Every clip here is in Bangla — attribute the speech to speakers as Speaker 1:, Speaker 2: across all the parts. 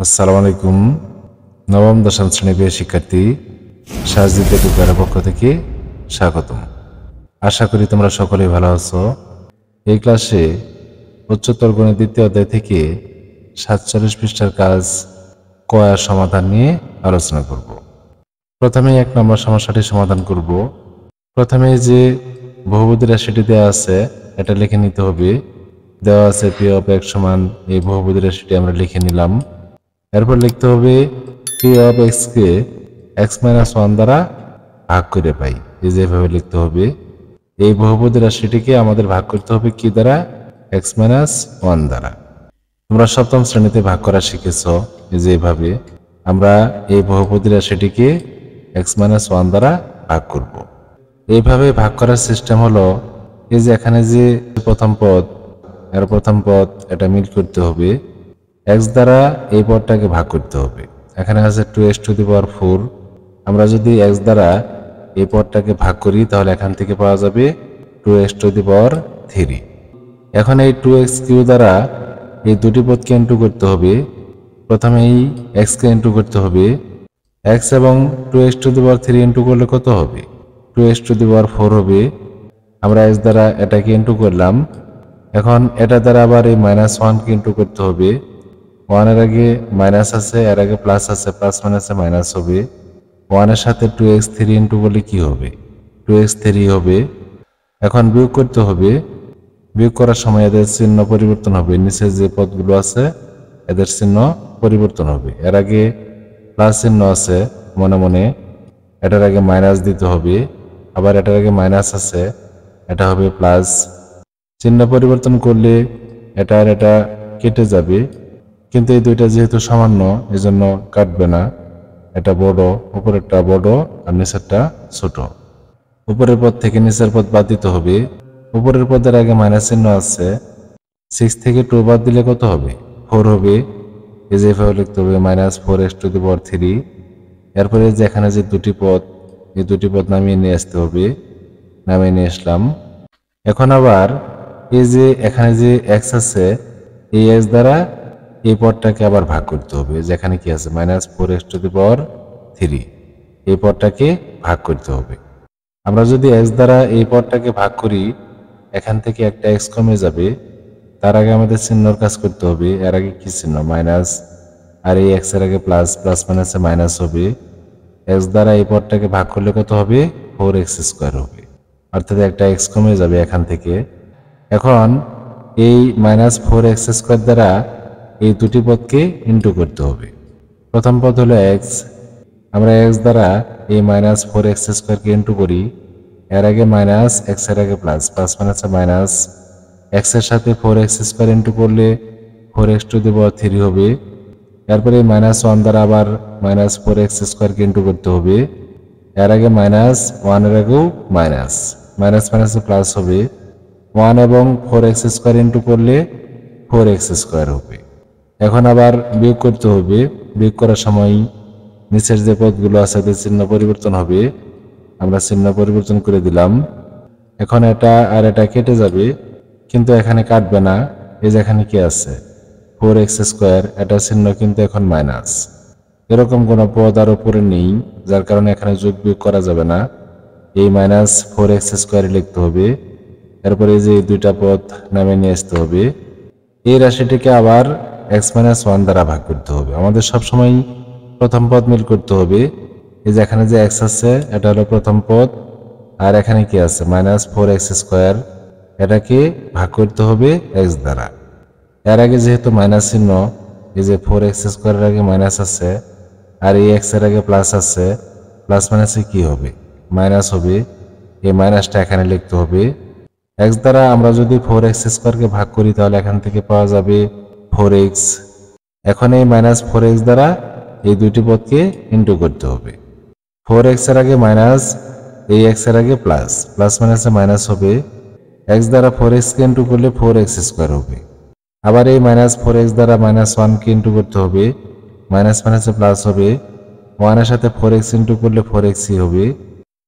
Speaker 1: আসসালামু আলাইকুম। নবম দশম শ্রেণীর প্রিয় শিক্ষার্থী, সাজিদ বিদ্যালয়ের পক্ষ থেকে স্বাগতম। আশা করি তোমরা সকলেই ভালো আছো। এই ক্লাসে উচ্চতর গণিত দ্বিতীয় অধ্যায় থেকে 47 পৃষ্ঠার কাজ কয়ার সমাধান নিয়ে আলোচনা করব। প্রথমে 1 নম্বর সমস্যাটি সমাধান করব। প্রথমে যে বহুপদী রাশিটি দেওয়া আছে এটা লিখে নিতে হবে। দেওয়া আছে পি অফ এক্স সমান এই বহুপদী রাশিটি আমরা লিখে নিলাম। এরপর লিখতে হবে P of x K x minus one দ্বারা ভাগ করে পাই। এই যেভাবে লিখতে হবে। এই বহুপদী রাশিটিকে আমাদের ভাগ করতে হবে কি দ্বারা? এক্স মাইনাস ওয়ান দ্বারা। তোমরা সপ্তম শ্রেণীতে ভাগ করা শিখেছ। এই যেভাবে আমরা এই বহুপদী রাশিটিকে এক্স মাইনাস ওয়ান দ্বারা ভাগ করব। এইভাবে ভাগ করার সিস্টেম হলো, এই যে এখানে যে প্রথম পদ এর প্রথম পদ এটা মিল করতে হবে। এক্স দ্বারা এই পদটাকে ভাগ করতে হবে। এখানে আছে 2x টু দি পাওয়ার 4। আমরা যদি এক্স দ্বারা এই পদটাকে ভাগ করি তাহলে এখান থেকে পাওয়া যাবে 2x টু দি পাওয়ার 3। এখন এই 2x কিউ দ্বারা এই দুটি পদকে ইন্টু করতে হবে। প্রথমে এই এক্সকে ইন্টু করতে হবে। এক্স এবং 2x to the power 3 into করলে কত হবে? 2x টু দি পাওয়ার 4 হবে। আমরা এক্স দ্বারা এটাকে ইন্টু করলাম। এখন এটা দ্বারা আবার এই -1কে ইন্টু করতে হবে। 1 এর আগে মাইনাস আছে, এর আগে প্লাস আছে, প্লাস মাইনাসে মাইনাস হবে। 1 এর সাথে 2x3 ইন্টু করলে কি হবে? 2x3 হবে। এখন বিয়োগ করতে হবে। বিয়োগ করার সময় এদের চিহ্ন পরিবর্তন হবে। নিচে যে পদগুলো আছে এদের চিহ্ন পরিবর্তন হবে। এর আগে প্লাস চিহ্ন আছে, মনে মনে এটার আগে মাইনাস দিতে হবে। আবার এটার আগে মাইনাস আছে, এটা হবে প্লাস। চিহ্ন পরিবর্তন করলে এটা আর এটা কেটে যাবে, কিন্তু এই দুইটা যেহেতু সামান্য এজন্য কাটবে না। এটা বড়, উপরেরটা বড় আর নিচেরটা ছোট। উপরের পদ থেকে নিচের পদ বাদ দিতে হবে। উপরের পদের আগে মাইনাস চিহ্ন আছে। 6 থেকে 2 বাদ দিলে কত হবে? 4 হবে। এই যে এভাবে লিখতে হবে -4x টু দি পাওয়ার 3। এরপরে যে এখানে যে দুটি পদ, এই দুটি পদ নামিয়ে নিয়ে আসতে হবে। নামিয়ে নিয়ে আসলাম। এখন আবার এই যে এখানে যে এক্স আছে, এই এক্স দ্বারা এই পদটাকে আবার ভাগ করতে হবে। যেখানে কি আছে -4x টু দি পাওয়ার 3, এই পদটাকে ভাগ করতে হবে। আমরা যদি এক্স দ্বারা এই পদটাকে ভাগ করি, এখান থেকে একটা এক্স কমে যাবে। তার আগে আমাদের চিহ্নর কাজ করতে হবে। এর আগে কি চিহ্ন? মাইনাস, আর এই এক্স এর আগে প্লাস, প্লাস মাইনাসে মাইনাস হবে। এক্স দ্বারা এই পদটাকে ভাগ করলে কত হবে? 4x² হবে। অর্থাৎ একটা এক্স কমে যাবে এখান থেকে। এখন এই -4x² দ্বারা এই দুটি পদকে ইন্টু করতে হবে। প্রথম পদ হলো এক্স। আমরা এক্স দ্বারা এই -4x² কে ইন্টু করি। এর আগে মাইনাস, এক্স এর আগে প্লাস, প্লাস মাইনাসে মাইনাস। এক্স এর সাথে 4x² ইন্টু করলে 4x টু দি পাওয়ার 3 হবে। এরপরে -1 দ্বারা আবার -4x² কে ইন্টু করতে হবে। এর আগে মাইনাস, 1 এর আগেও মাইনাস, মাইনাস মাইনাসে প্লাস হবে। 1 এবং 4x² ইন্টু করলে 4x² হবে। এখন আবার বিয়োগ করতে হবে। বিয়োগ করার সময় নিচের যে পদগুলো আছে তাদের চিহ্ন পরিবর্তন হবে। আমরা চিহ্ন পরিবর্তন করে দিলাম। এখন এটা আর এটা কেটে যাবে, কিন্তু এখানে কাটবে না। এই যে এখানে কি আছে? 4x², এটা চিহ্ন কিন্তু এখন মাইনাস। এরকম কোনো পদ আর উপরে নেই, যার কারণে এখানে যোগ বিয়োগ করা যাবে না। এই -4x² লিখতে হবে। এরপরে এই যে দুইটা পদ নামে নিয়ে আসতে হবে। এই রাশিটিকে আবার x-1 দ্বারা ভাগ করতে হবে। আমাদের সবসময় প্রথম পদ মিল করতে হবে। এই যে এখানে যে x আছে এটা হলো প্রথম পদ, আর এখানে কি আছে? -4x², এটাকে ভাগ করতে হবে x দ্বারা। এর আগে যেহেতু মাইনাস চিহ্ন, এই যে 4x² এর আগে মাইনাস আছে, আর এই x এর আগে প্লাস আছে, প্লাস মাইনাসে কি হবে? মাইনাস হবে। এই মাইনাসটা এখানে লিখতে হবে। x দ্বারা আমরা যদি 4x² কে ভাগ করি তাহলে এখান থেকে পাওয়া যাবে 4x। এখন এই -4x দ্বারা এই দুটি পদকে ইন্টু করতে হবে। 4x এর আগে মাইনাস, এই x এর আগে প্লাস, প্লাস মাইনাসে মাইনাস হবে। x দ্বারা 4x কে ইন্টু করলে 4x² হবে। আবার এই -4x দ্বারা -1 কে ইন্টু করতে হবে। মাইনাস মাইনাসে প্লাস হবে। 1 এর সাথে 4x ইন্টু করলে 4x হবে।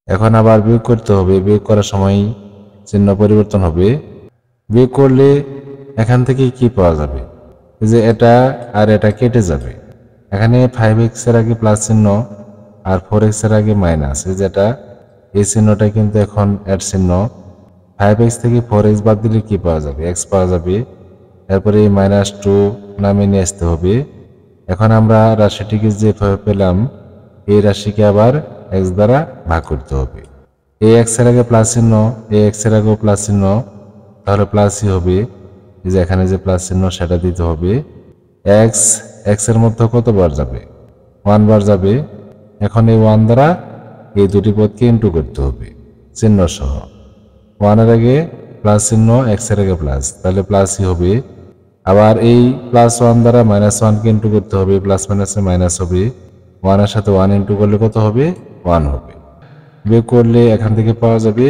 Speaker 1: এখন আবার বিয়োগ করতে হবে। বিয়োগ করার সময় চিহ্ন পরিবর্তন হবে। বিয়োগ করলে এখান থেকে কি পাওয়া যাবে? এই যে এটা আর এটা কেটে যাবে। এখানে 5x এর আগে প্লাস চিহ্ন আর 4x এর আগে মাইনাস, যেটা এই চিহ্নটা কিন্তু এখন এর চিহ্ন। 5x থেকে 4x বাদ দিলে কি পাওয়া যাবে? x পাওয়া যাবে। এরপরে এই -2 নামিয়ে নিয়ে আসতে হবে। এখন আমরা রাশিটিকে যেভাবে পেলাম এই রাশিকে আবার x দ্বারা ভাগ করতে হবে। এই x এর আগে প্লাস চিহ্ন, এই x এর আগেও প্লাস চিহ্ন, তাহলে প্লাসই হবে। এই যে এখানে যে প্লাস চিহ্ন সেটা দিতে হবে। x এর মধ্যে কতবার যাবে? 1 বার যাবে। এখন এই 1 দ্বারা এই দুটি পদকে ইন্টু করতে হবে চিহ্ন সহ। 1 এর আগে প্লাস চিহ্ন, x এর আগে প্লাস, তাহলে প্লাসই হবে। আবার এই +1 দ্বারা -1কে ইন্টু করতে হবে, প্লাস মাইনাসে মাইনাস হবে। 1 এর সাথে 1 ইন্টু করলে কত হবে? 1 হবে। বিয়োগ করলে এখান থেকে পাওয়া যাবে,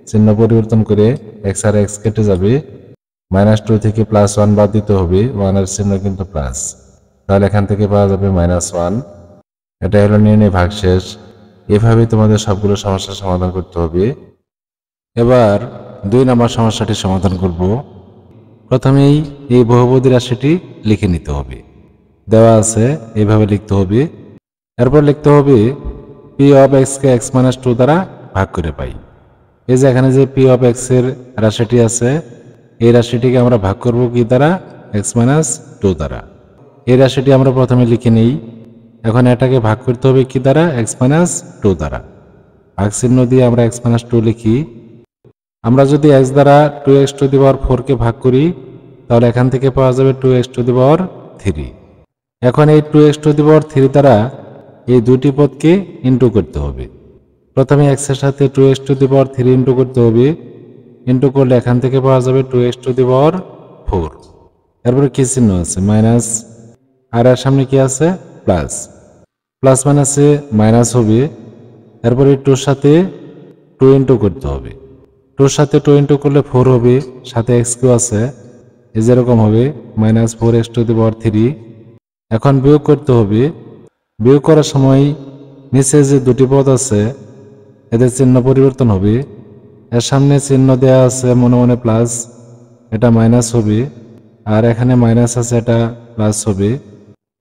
Speaker 1: চিহ্ন পরিবর্তন করে x আর x কেটে যাবে। -2 থেকে +1 বাদ দিতে হবে, 1 এর চিহ্ন কিন্তু প্লাস, তাহলে এখান থেকে পাওয়া যাবে -1। এটা হলো নির্ণয় ভাগশেষ। এভাবেই তোমাদের সবগুলো সমস্যার সমাধান করতে হবে। এবার 2 নম্বর সমস্যাটি সমাধান করব। প্রথমেই এই বহুপদী রাশিটি লিখে নিতে হবে, দেওয়া আছে এইভাবে লিখতে হবে। এরপর লিখতে হবে p of x K x - 2 দ্বারা ভাগ করে পাই। এই যে এখানে যে p of x এর রাশিটি আছে, এই রাশিটিকে আমরা ভাগ করব কি দ্বারা? x - 2 দ্বারা। এই রাশিটি আমরা প্রথমে লিখে নেই। এখন এটাকে ভাগ করতে হবে কি দ্বারা? x - 2 দ্বারা। ভাগ চিহ্ন দিয়ে আমরা x - 2 লিখি। আমরা যদি x দ্বারা 2x⁴ কে ভাগ করি, তাহলে এখান থেকে পাওয়া যাবে 2x⁴। এখন এই 2x⁴ দ্বারা এই দুটি পদকে ইন্টু করতে হবে। প্রথমে x এর সাথে 2x⁴ ইন্টু করতে হবে। ইন্টু করলে এখান থেকে পাওয়া যাবে 2x⁴। এরপরে কি চিহ্ন আছে? মাইনাস, আর এর সামনে কি আছে? প্লাস। প্লাস মাইনাসে মাইনাস হবে। এরপরে 2 সাথে 2 ইন্টু করতে হবে। 2 সাথে 2 ইন্টু করলে 4 হবে, সাথে x কিউ আছে, এই যেরকম হবে -4x⁴। এখন বিয়োগ করতে হবে। বিয়োগ করার সময় নিচে যে দুটি পদ আছে এদের চিহ্ন পরিবর্তন হবে। এর সামনে চিহ্ন দেওয়া আছে মনে মনে প্লাস, এটা মাইনাস হবে। আর এখানে মাইনাস আছে, এটা প্লাস হবে।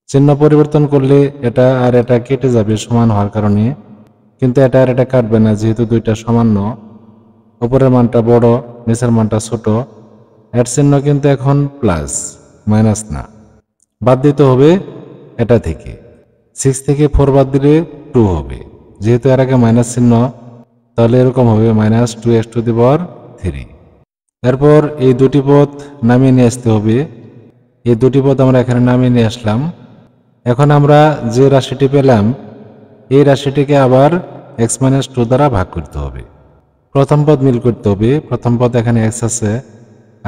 Speaker 1: চিহ্ন পরিবর্তন করলে এটা আর এটা কেটে যাবে সমান হওয়ার কারণে, কিন্তু এটা আর এটা কাটবে না, যেহেতু দুইটা সমান। উপরের মানটা বড়, নিচের মানটা ছোট। এর চিহ্ন কিন্তু এখন প্লাস, মাইনাস না। বাদ দিতে হবে এটা থেকে। 6 থেকে 4 বাদ দিলে 2 হবে, যেহেতু এর আগে মাইনাস চিহ্ন, তাহলে এরকম হবে -2x⁴। এরপর এই দুটি পদ নামিয়ে নিয়ে আসতে হবে। এই দুটি পদ আমরা এখানে নামিয়ে নিয়ে আসলাম। এখন আমরা যে রাশিটি পেলাম এই রাশিটিকে আবার x - 2 দ্বারা ভাগ করতে হবে। প্রথম পদ মিল করতে হবে। প্রথম পদ এখানে x আছে,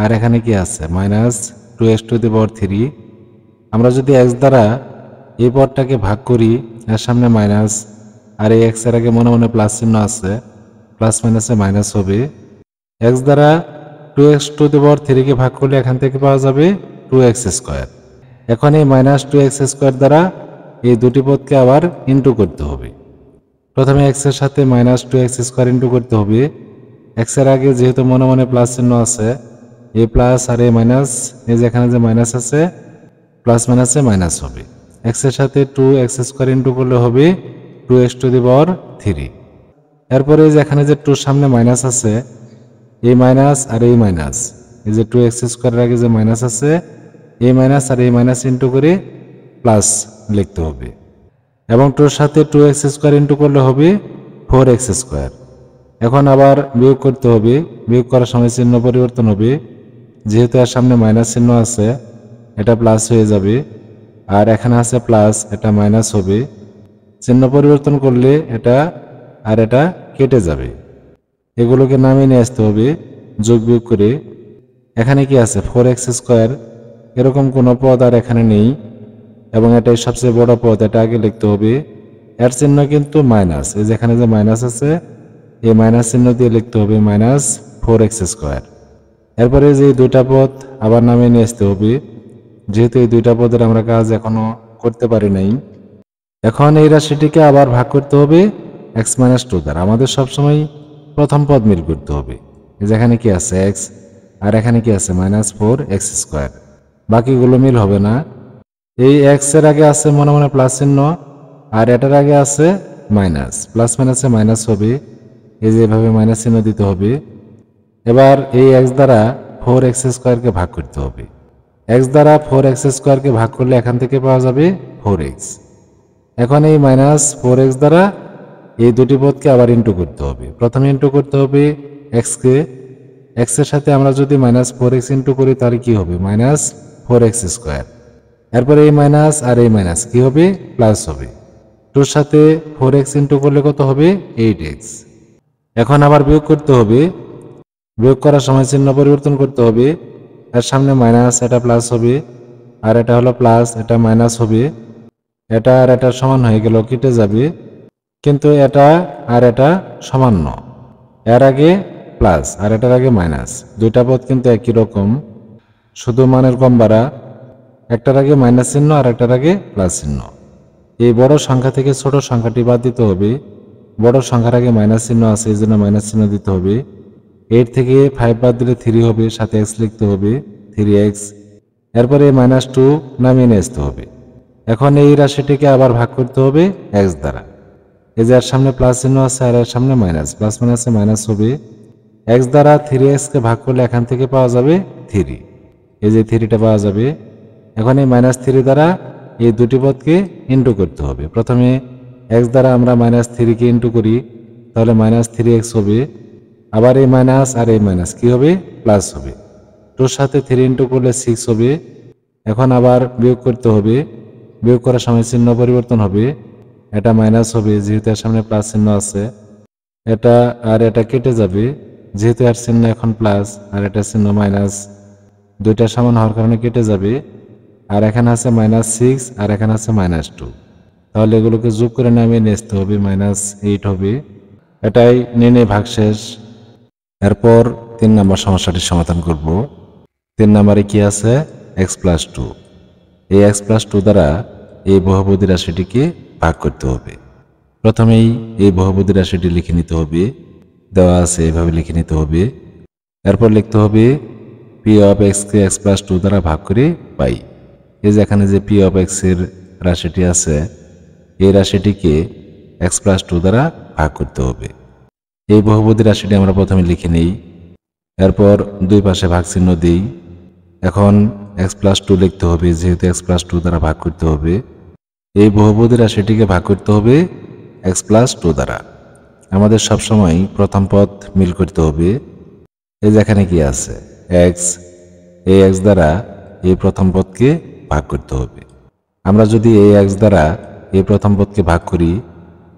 Speaker 1: আর এখানে কি আছে? -2x⁴। আমরা যদি x দ্বারা এই পদটাকে ভাগ করি, এর সামনে মাইনাস, আর এই x এর আগে মনে মনে প্লাস চিহ্ন আছে, প্লাস মাইনাসে মাইনাস হবে। x দ্বারা 2x⁴ কে ভাগ করলে এখান থেকে পাওয়া যাবে 2x²। এখন এই -2x² দ্বারা এই দুটি পদকে আবার ইন্টু করতে হবে। প্রথমে x এর সাথে -2x² ইন্টু করতে হবে। x এর আগে যেহেতু মনে মনে প্লাস চিহ্ন আছে, এই প্লাস আর এই মাইনাস, এই যে এখানে যে মাইনাস আছে, প্লাস মাইনাসে মাইনাস হবে। x এর সাথে 2x² ইন্টু করলে হবে 2x⁴। এরপরে এই যে এখানে যে 2 সামনে মাইনাস আছে, এই মাইনাস আর এই মাইনাস, এই যে 2x² এর আগে যে মাইনাস আছে, এই মাইনাস আর এই মাইনাস ইন্টু করে প্লাস লিখতে হবে। এবং 2 এর সাথে 2x² ইন্টু করলে হবে 4x²। এখন আবার বিয়োগ করতে হবে। বিয়োগ করার সময় চিহ্ন পরিবর্তন হবে, যেহেতু এর সামনে মাইনাস চিহ্ন আছে, এটা প্লাস হয়ে যাবে। আর এখানে আছে প্লাস, এটা মাইনাস হবে। চিহ্ন পরিবর্তন করলে এটা আর এটা কেটে যাবে। এগুলোকে নামিয়ে নিয়ে আসতে হবে যোগ বিয়োগ করে। এখানে কি আছে? 4x²। এরকম কোনো পদ আর এখানে নেই, এবং এটাই সবচেয়ে বড় পদ, এটা আগে লিখতে হবে। এর চিহ্ন কিন্তু মাইনাস, এই যেখানে যে মাইনাস আছে, এই মাইনাস চিহ্ন দিয়ে লিখতে হবে -4x²। এরপরে যে দুইটা পদ আবার নামিয়ে নিয়ে আসতে হবে, যেহেতু এই দুইটা পদের আমরা কাজ এখনো করতে পারি নাই। এখন এই রাশিটিকে আবার ভাগ করতে হবে x - 2 দ্বারা। আমাদের সবসময় প্রথম পদ মিল করতে হবে। যেখানে কি আছে x, আর এখানে কি আছে -4x²। বাকিগুলো মিল হবে না। এই এক্স এর আগে আছে মনে মনে প্লাস চিহ্ন, আর এটার আগে আছে মাইনাস, প্লাস মাইনাসে মাইনাস হবে, এই যে এভাবে মাইনাস চিহ্ন দিতে হবে। এবার এই এক্স দ্বারা 4x স্কোয়ারকে ভাগ করতে হবে। এক্স দ্বারা 4x স্কোয়ারকে ভাগ করলে এখান থেকে পাওয়া যাবে 4x। এখন এই মাইনাস 4x দ্বারা এই দুটি পদকে আবার ইন্টু করতে হবে। প্রথমে ইন্টু করতে হবে এক্সকে, এক্স এর সাথে আমরা যদি মাইনাস 4x ইন্টু করি তাহলে কি হবে, মাইনাস 4x স্কোয়ার। এরপরে এই মাইনাস আর এই মাইনাস কি হবে, প্লাস হবে। টুর সাথে 4x ইন্টু করলে কত হবে, 8x। এখন আবার বিয়োগ করতে হবে, বিয়োগ করার সময় চিহ্ন পরিবর্তন করতে হবে। এর সামনে মাইনাস, এটা প্লাস হবে, আর এটা হলো প্লাস, এটা মাইনাস হবে। এটা আর এটা সমান হয়ে গেল, কেটে যাবে, কিন্তু এটা আর এটা সমান ন, এর আগে প্লাস আর এটার আগে মাইনাস, দুইটা পদ কিন্তু একই রকম, শুধু মানের কম বাড়া। একটার আগে মাইনাস চিহ্ন আর একটার আগে প্লাস চিহ্ন। এই বড় সংখ্যা থেকে ছোট সংখ্যাটি বাদ দিতে হবে। বড় সংখ্যার আগে মাইনাস চিহ্ন আছে, এই জন্য মাইনাস চিহ্ন দিতে হবে। 8 থেকে 5 বাদ দিলে 3 হবে, সাথে x লিখতে হবে, 3x। এরপরে -2 নামিয়ে নিয়ে আসতে হবে। এখন এই রাশিটিকে আবার ভাগ করতে হবে x দ্বারা। এই যে এর সামনে প্লাস চিহ্ন আছে আর এর সামনে মাইনাস, প্লাস মাইনাসে মাইনাস হবে। x দ্বারা 3x কে ভাগ করলে এখান থেকে পাওয়া যাবে 3, এই যে 3টা পাওয়া যাবে। এখন এই -3 দ্বারা এই দুটি পদকে ইন্টু করতে হবে। প্রথমে x দ্বারা আমরা -3 কে ইন্টু করি, তাহলে -3x হবে। আবার এই মাইনাস আর এই মাইনাস কি হবে, প্লাস হবে। 2 সাথে 3 ইন্টু করলে 6 হবে। এখন আবার বিয়োগ করতে হবে, বিয়োগ করার সময় চিহ্ন পরিবর্তন হবে, এটা মাইনাস হবে যেহেতু এর সামনে প্লাস চিহ্ন আছে। এটা আর এটা কেটে যাবে, যেহেতু এর চিহ্ন এখন প্লাস আর এটা চিহ্ন মাইনাস, দুইটা সমান হওয়ার কারণে কেটে যাবে। আর এখানে আছে -6 আর এখানে আছে -2, তাহলে এগুলোকে যোগ করে নামিয়ে নিয়ে আসতে হবে, -8 হবে। এটাই নির্ণয় ভাগশেষ। এরপর 3 নম্বর সমস্যাটির সমাধান করব। 3 নম্বরে কি আছে, x+2। এই x+2 দ্বারা এই বহুপদী রাশিটিকে ভাগ করতে হবে। প্রথমেই এই বহুপদী রাশিটি লিখে নিতে হবে, দেওয়া আছে এভাবে লিখে নিতে হবে। এরপর লিখতে হবে p of x K x+2 দ্বারা ভাগ করে পাই। এই যে এখানে যে p of x এর রাশিটি আছে, এই রাশিটিকে x+2 দ্বারা ভাগ করতে হবে। এই বহুপদী রাশিটি আমরা প্রথমে লিখে নেই, এরপর দুই পাশে ভাগ চিহ্ন দিই। এখন x+2 লিখতে হবে, যেহেতু x+2 দ্বারা ভাগ করতে হবে। এই বহুপদী রাশিটিকে ভাগ করতে হবে x+2 দ্বারা। আমাদের সবসময় প্রথম পদ মিল করতে হবে। এই যে এখানে কি আছে, x, এই x দ্বারা এই প্রথম পদকে ভাগ করতে হবে। আমরা যদি এই x দ্বারা এই প্রথম পদকে ভাগ করি,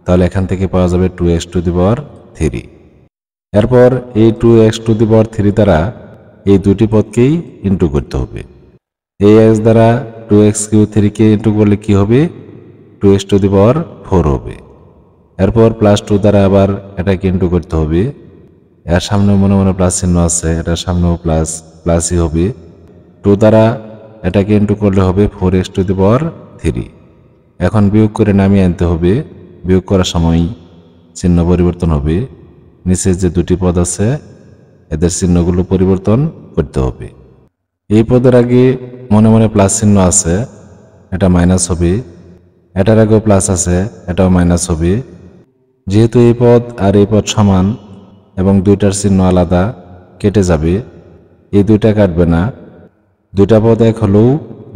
Speaker 1: তাহলে এখান থেকে পাওয়া যাবে 2x⁻3। এরপর এই 2x⁻3 দ্বারা এই দুটি পদকেই ইন্টু করতে হবে। এই x দ্বারা 2x³ কে ইন্টু করলে কি হবে, 2x⁴ হবে। এরপর +2 দ্বারা আবার এটাকে ইন্টু করতে হবে। এর সামনে মনে মনে প্লাস চিহ্ন আছে, এটার সামনেও প্লাসই হবে। 2 দ্বারা এটাকে ইন্টু করলে হবে 4x⁻3। এখন বিয়োগ করে নামিয়ে আনতে হবে। বিয়োগ করার সময় চিহ্ন পরিবর্তন হবে, নিচে যে দুটি পদ আছে এদের চিহ্নগুলো পরিবর্তন করতে হবে। এই পদের আগে মনে মনে প্লাস চিহ্ন আছে, এটা মাইনাস হবে। এটার আগেও প্লাস আছে, এটাও মাইনাস হবে। যেহেতু এই পদ আর এই পদ সমান এবং দুইটার চিহ্ন আলাদা, কেটে যাবে, এই দুইটা কাটবে না। দুইটা পদ এক হলেও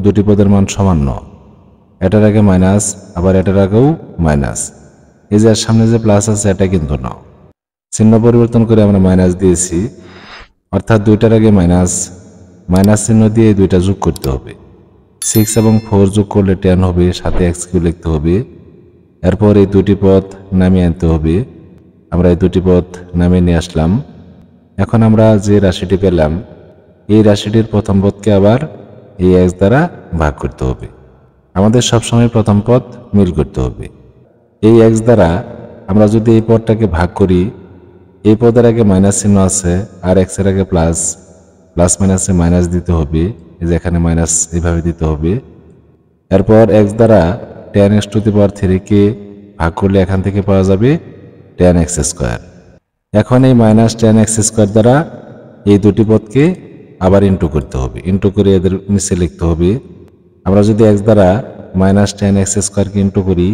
Speaker 1: দুটি পদের মান সমান নয়। এটার আগে মাইনাস, আবার এটার আগেও মাইনাস। এই যে সামনে যে প্লাস আছে এটা কিন্তু না, চিহ্ন পরিবর্তন করে আমরা মাইনাস দিয়েছি, অর্থাৎ দুইটার আগে মাইনাস, মাইনাস চিহ্ন দিয়ে দুইটা যোগ করতে হবে। 6 এবং 4 যোগ করলে 10 হবে, সাথে x³ লিখতে হবে। এরপর এই দুটি পদ নামিয়ে আনতে হবে। আমরা এই দুটি পদ নামিয়ে নিয়ে আসলাম। এখন আমরা যে রাশিটি পেলাম, এই রাশিটির প্রথম পদকে আবার এই x দ্বারা ভাগ করতে হবে। আমাদের সবসময় প্রথম পদ মিল করতে হবে। এই x দ্বারা আমরা যদি এই পদটাকে ভাগ করি, এই পদের আগে মাইনাস চিহ্ন আছে আর x এর আগে প্লাস, প্লাস মাইনাসে মাইনাস দিতে হবে, এই যে এখানে মাইনাস এইভাবে দিতে হবে। এরপর x দ্বারা tan(x⁻3) কে ভাগ করলে এখান থেকে পাওয়া যাবে tan(x²). এখন এই -tan(x² দ্বারা এই দুটি পদকে আবার ইন্টু করতে হবে, ইন্টু করে এদের নিচে লিখতে হবে। আমরা যদি x দ্বারা মাইনাস টেন এক্স স্কোয়ারকে ইন্টু করি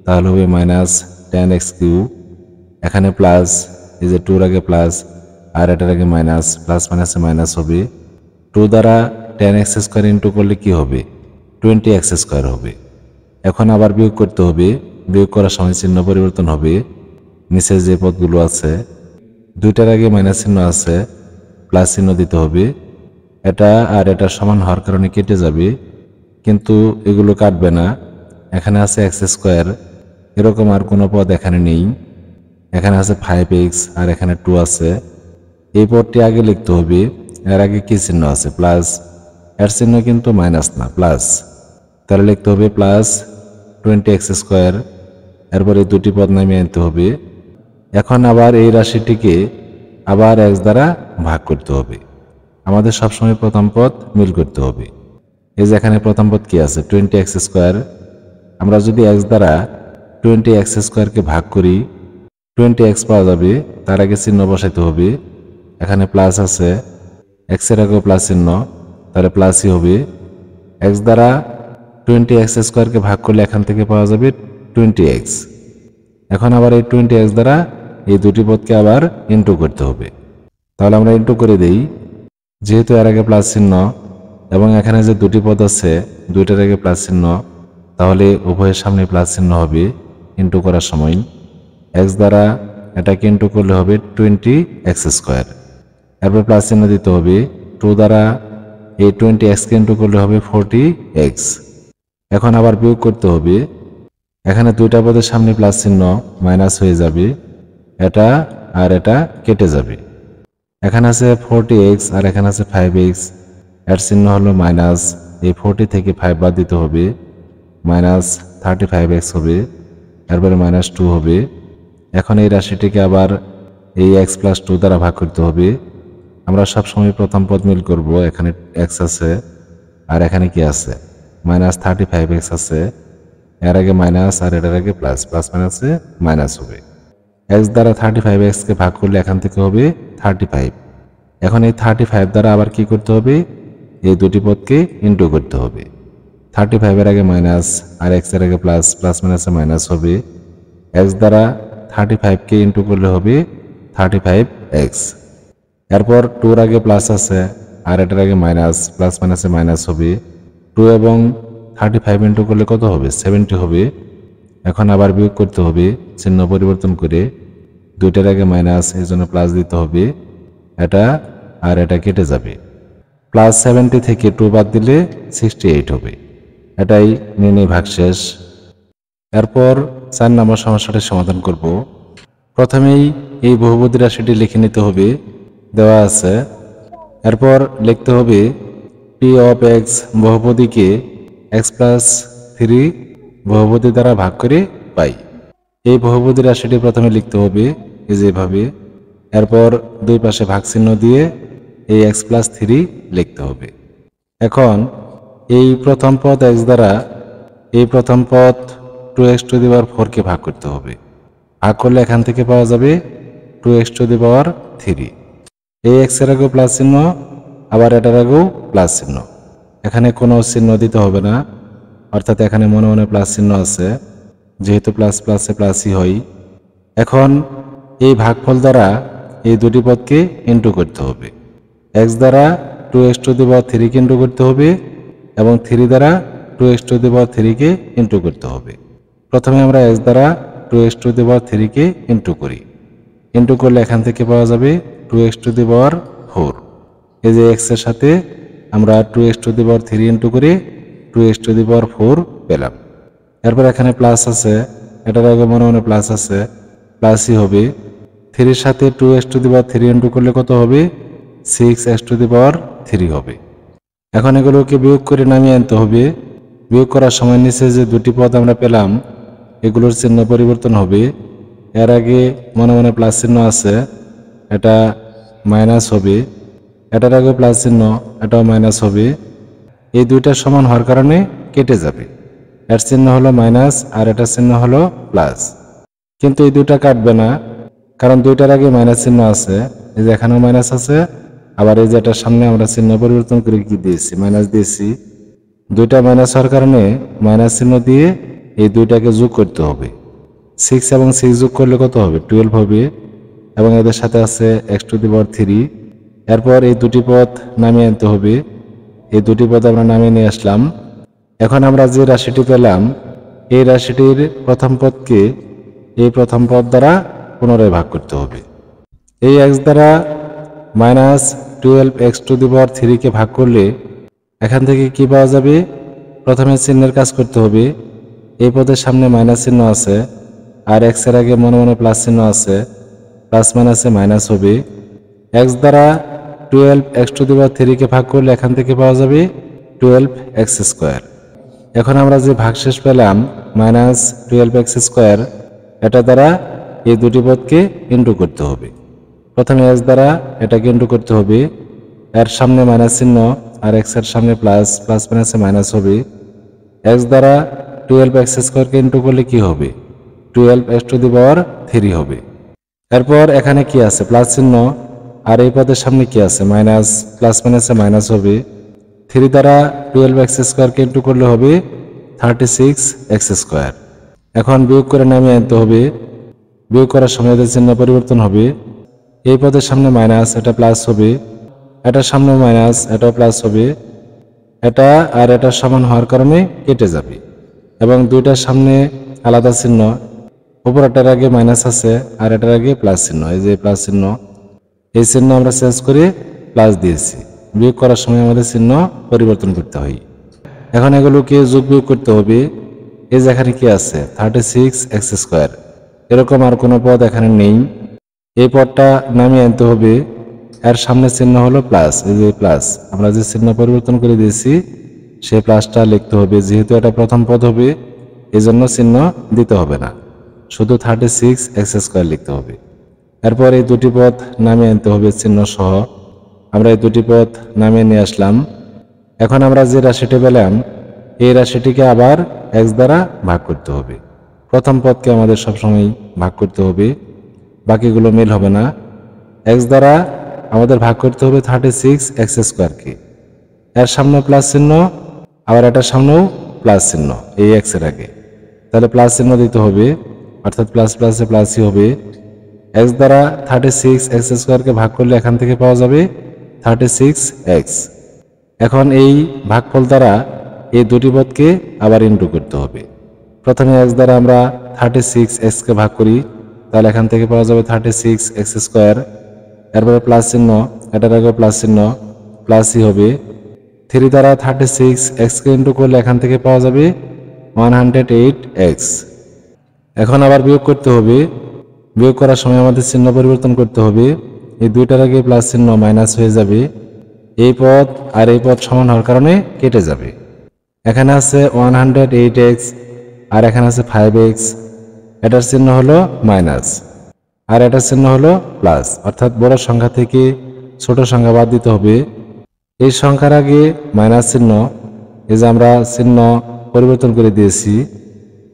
Speaker 1: তাহলে হবে মাইনাস টেন এক্স কিউব, এখানে প্লাস, এই যে টুর আগে প্লাস আর এটার আগে মাইনাস, প্লাস মাইনাসে মাইনাস হবে। 2 দ্বারা টেন এক্স স্কোয়ার ইন্টু করলে কি হবে, 20x স্কোয়ার হবে। এখন আবার বিয়োগ করতে হবে, বিয়োগ করার সময় চিহ্ন পরিবর্তন হবে। নিচে যে পদগুলো আছে দুইটার আগে মাইনাস চিহ্ন আছে, প্লাস চিহ্ন দিতে হবে। এটা আর এটা সমান হওয়ার কারণে কেটে যাবে, কিন্তু এগুলো কাটবে না। এখানে আছে এক্স স্কোয়ার, এরকম আর কোনো পদ এখানে নেই। এখানে আছে 5x আর এখানে 2 আছে। এই পদটি আগে লিখতে হবে, এর আগে কি চিহ্ন আছে, প্লাস, এর চিহ্ন কিন্তু মাইনাস না, প্লাস। তাহলে লিখতে হবে প্লাস 20x স্কোয়ার, এরপরে দুটি পদ নামিয়ে আনতে হবে। এখন আবার এই রাশিটিকে আবার x দ্বারা ভাগ করতে হবে। আমাদের সবসময় প্রথম পদ মিল করতে হবে। এই যে এখানে প্রথম পদ কি আছে, 20x স্কোয়ার। আমরা যদি x দ্বারা 20x স্কোয়ারকে ভাগ করি 20x পাওয়া যাবে, তার আগে চিহ্ন বসাইতে হবে। এখানে প্লাস আছে, x এর আগেও প্লাস চিহ্ন, তাহলে প্লাসই হবে। x দ্বারা 20x স্কোয়ারকে ভাগ করলে এখান থেকে পাওয়া যাবে 20x। এখন আবার এই 20x দ্বারা এই দুটি পদকে আবার ইন্টু করতে হবে। তাহলে আমরা ইন্টু করে দেই, যেহেতু এর আগে প্লাস চিহ্ন এবং এখানে যে দুটি পদ আছে দুইটার আগে প্লাস চিহ্ন, তাহলে উভয়ের সামনে প্লাস চিহ্ন হবে ইন্টু করার সময়। x দ্বারা এটাকে ইন্টু করলে হবে 20x স্কোয়ার, এরপর প্লাস চিহ্ন দিতে হবে। 2 দ্বারা এই 20x কে ইন্টু করলে হবে 40x। এখন আবার বিয়োগ করতে হবে, এখানে দুইটা পদের সামনে প্লাস চিহ্ন, মাইনাস হয়ে যাবে, এটা আর এটা কেটে যাবে। এখানে আছে 40x আর এখানে আছে 5x, এর চিহ্ন হলো মাইনাস। এই 40 থেকে 5 বাদ দিতে হবে, মাইনাস 35x হবে, এরপরে মাইনাস 2 হবে। এখন এই রাশিটিকে আবার এই x প্লাস 2 দ্বারা ভাগ করতে হবে। আমরা সবসময় প্রথম পদ মিল করব, এখানে x আছে আর এখানে কি আছে, মাইনাস 35x আছে, এর আগে মাইনাস আর এটার আগে প্লাস, প্লাস মাইনাসে মাইনাস হবে। x দ্বারা 35x কে ভাগ করলে এখান থেকে হবে 35। এখন এই 35 দ্বারা আবার কি করতে হবে, এই দুটি পদকে ইন্টু করতে হবে। 35 এর আগে মাইনাস আর x এর আগে প্লাস, প্লাস মাইনাসে মাইনাস হবে। x দ্বারা 35 কে ইন্টু করলে হবে 35x। এরপর 2 এর আগে প্লাস আছে আর এটার আগে মাইনাস, প্লাস মাইনাসে মাইনাস হবে। 2 এবং 35 ইন্টু করলে কত হবে, 70 হবে। এখন আবার বিয়োগ করতে হবে, চিহ্ন পরিবর্তন করে। দুইটার আগে মাইনাস, এই জন্য প্লাস দিতে হবে, এটা আর এটা কেটে যাবে। প্লাস 70 থেকে 2 বাদ দিলে 68 হবে। এটাই নির্ণয় ভাগশেষ। এরপর 4 নম্বর সমস্যাটি সমাধান করব। প্রথমেই এই বহুপদী রাশিটি লিখে নিতে হবে, দেওয়া আছে। এরপর লিখতে হবে p of x বহুপদীকে x plus 3 বহুপদী দ্বারা ভাগ করে পাই। এই বহুপদী রাশিটি প্রথমে লিখতে হবে এই যেভাবে, এরপর দুই পাশে ভাগ চিহ্ন দিয়ে এই x প্লাস 3 লিখতে হবে। এখন এই প্রথম পদ x দ্বারা এই প্রথম পদ 2x টু দি পাওয়ার 4 কে ভাগ করতে হবে। ভাগ করলে এখান থেকে পাওয়া যাবে 2x টু দি পাওয়ার 3। এই x এর আগেও প্লাস চিহ্ন, আবার এটার আগেও প্লাস চিহ্ন, এখানে কোনো চিহ্ন দিতে হবে না, অর্থাৎ এখানে মনে মনে প্লাস চিহ্ন আছে, যেহেতু প্লাস প্লাসে প্লাসই হয়। এখন এই ভাগফল দ্বারা এই দুটি পদকে ইন্টু করতে হবে। x দ্বারা 2x to the power 3 K into করতে হবে এবং 3 দ্বারা 2x to the power 3 K into করতে হবে। প্রথমে আমরা x দ্বারা 2x to the power 3 K into করি। ইন্টু করলে এখান থেকে পাওয়া যাবে 2x টু দি পাওয়ার 4। এই যে x এর সাথে আমরা 2x to the power 3 into করে 2x টু দি পাওয়ার 4 পেলাম। এরপর এখানে প্লাস আছে, এটার আগে মনে মনে প্লাস আছে, প্লাসই হবে। 3 এর সাথে 2x to the power 3 into করলে কত হবে, 6x টু দি পাওয়ার 3 হবে। এখন এগুলোকে বিয়োগ করে নামিয়ে আনতে হবে। বিয়োগ করার সময় নিচে যে দুটি পদ আমরা পেলাম এগুলোর চিহ্ন পরিবর্তন হবে। এর আগে মনে মনে প্লাস চিহ্ন আছে, এটা মাইনাস হবে, এটার আগে প্লাস চিহ্ন, এটাও মাইনাস হবে। এই দুইটা সমান হওয়ার কারণে কেটে যাবে। এর চিহ্ন হলো মাইনাস আর এটার চিহ্ন হলো প্লাস, কিন্তু এই দুইটা কাটবে না, কারণ দুইটার আগে মাইনাস চিহ্ন আছে। এই যে এখানেও মাইনাস আছে, আবার এই যে এটার সামনে আমরা চিহ্ন পরিবর্তন করে কি দিয়েছি, মাইনাস দিয়েছি। দুইটা মাইনাস হওয়ার কারণে মাইনাস চিহ্ন দিয়ে এই দুইটাকে যোগ করতে হবে। 6 এবং 6 যোগ করলে কত হবে? 12 হবে। এবং এদের সাথে আছে x⁻3। এরপর এই দুটি পদ নামিয়ে আনতে হবে। এই দুটি পদ আমরা নামিয়ে নিয়ে আসলাম। এখন আমরা যে রাশিটি পেলাম এই রাশিটির প্রথম পদকে এই প্রথম পদ দ্বারা পুনরায় ভাগ করতে হবে। এই x দ্বারা -12x⁻3 কে ভাগ করলে এখান থেকে কি পাওয়া যাবে? প্রথমে চিহ্নের কাজ করতে হবে। এই পদের সামনে মাইনাস চিহ্ন আছে আর x এর আগে মনে মনে প্লাস চিহ্ন আছে, প্লাস মাইনাসে মাইনাস হবে। x দ্বারা 12x⁻3 কে ভাগ করলে এখান থেকে পাওয়া যাবে 12x²। এখন আমরা যে ভাগশেষ পেলাম -12x², এটা দ্বারা এই দুটি পদকে ইন্টু করতে হবে। প্রথমে x দ্বারা এটাকে ইন্টু করতে হবে, এর সামনে মাইনাস চিহ্ন আর x এর সামনে প্লাস, প্লাস মাইনাসে মাইনাস হবে। x দ্বারা 12x² কে ইন্টু করলে কি হবে? 12x⁻3 হবে। এরপর এখানে কি আছে? প্লাস চিহ্ন আর এই পদের সামনে কি আছে? মাইনাস, প্লাস মাইনাসে মাইনাস হবে। 3 দ্বারা 12x² কে ইন্টু করলে হবে 36x²। এখন বিয়োগ করে নামিয়ে আনতে হবে। বিয়োগ করার সময় এদের চিহ্ন পরিবর্তন হবে। এই পদের সামনে মাইনাস, এটা প্লাস হবে। এটার সামনে মাইনাস, এটাও প্লাস হবে। এটা আর এটা সমান হওয়ার কারণে কেটে যাবে এবং দুইটার সামনে আলাদা চিহ্ন। উপরটার আগে মাইনাস আছে আর এটার আগে প্লাস চিহ্ন। এই যে প্লাস চিহ্ন, এই চিহ্ন আমরা চেঞ্জ করে প্লাস দিয়েছি। বিয়োগ করার সময় আমাদের চিহ্ন পরিবর্তন করতে হয়। এখন এগুলোকে যোগ বিয়োগ করতে হবে। এই যে এখানে কি আছে? 36x²। এরকম আর কোনো পদ এখানে নেই। এই পদটা নামিয়ে আনতে হবে। এর সামনে চিহ্ন হলো প্লাস, এই যে প্লাস। আমরা যে চিহ্ন পরিবর্তন করে দিয়েছি সেই প্লাসটা লিখতে হবে। যেহেতু এটা প্রথম পদ হবে এই জন্য চিহ্ন দিতে হবে না, শুধু 36x² লিখতে হবে। এরপর এই দুটি পদ নামিয়ে আনতে হবে চিহ্ন সহ। আমরা এই দুটি পদ নামিয়ে নিয়ে আসলাম। এখন আমরা যে রাশিটি পেলাম এই রাশিটিকে আবার x দ্বারা ভাগ করতে হবে। প্রথম পদকে আমাদের সবসময় ভাগ করতে হবে, বাকিগুলো মিল হবে না। x দ্বারা আমাদের ভাগ করতে হবে 36x² কে। এর সামনে প্লাস চিহ্ন আবার এটার সামনেও প্লাস চিহ্ন এই x এর আগে, তাহলে প্লাস চিহ্ন দিতে হবে, অর্থাৎ প্লাস প্লাসে প্লাসই হবে। x দ্বারা 36x² কে ভাগ করলে এখান থেকে পাওয়া যাবে 36x। এখন এই ভাগফল দ্বারা এই দুটি পদকে আবার ইন্টু করতে হবে। প্রথমে x দ্বারা আমরা 36x কে ভাগ করি, তাহলে এখান থেকে পাওয়া যাবে 36x²। এরপরে প্লাস চিহ্ন, এটার আগে প্লাস চিহ্ন, প্লাসই হবে। 3 দ্বারা 36x কে ইন্টু করলে এখান থেকে পাওয়া যাবে 108x। এখন আবার বিয়োগ করতে হবে। বিয়োগ করার সময় আমাদের চিহ্ন পরিবর্তন করতে হবে। এই দুইটার আগে প্লাস চিহ্ন মাইনাস হয়ে যাবে। এই পদ আর এই পদ সমান হওয়ার কারণে কেটে যাবে। এখানে আছে 108x আর এখানে আছে 5x। এটার চিহ্ন হলো মাইনাস আর এটার চিহ্ন হলো প্লাস, অর্থাৎ বড় সংখ্যা থেকে ছোট সংখ্যা বাদ দিতে হবে। এই সংখ্যার আগে মাইনাস চিহ্ন, এই যে আমরা চিহ্ন পরিবর্তন করে দিয়েছি,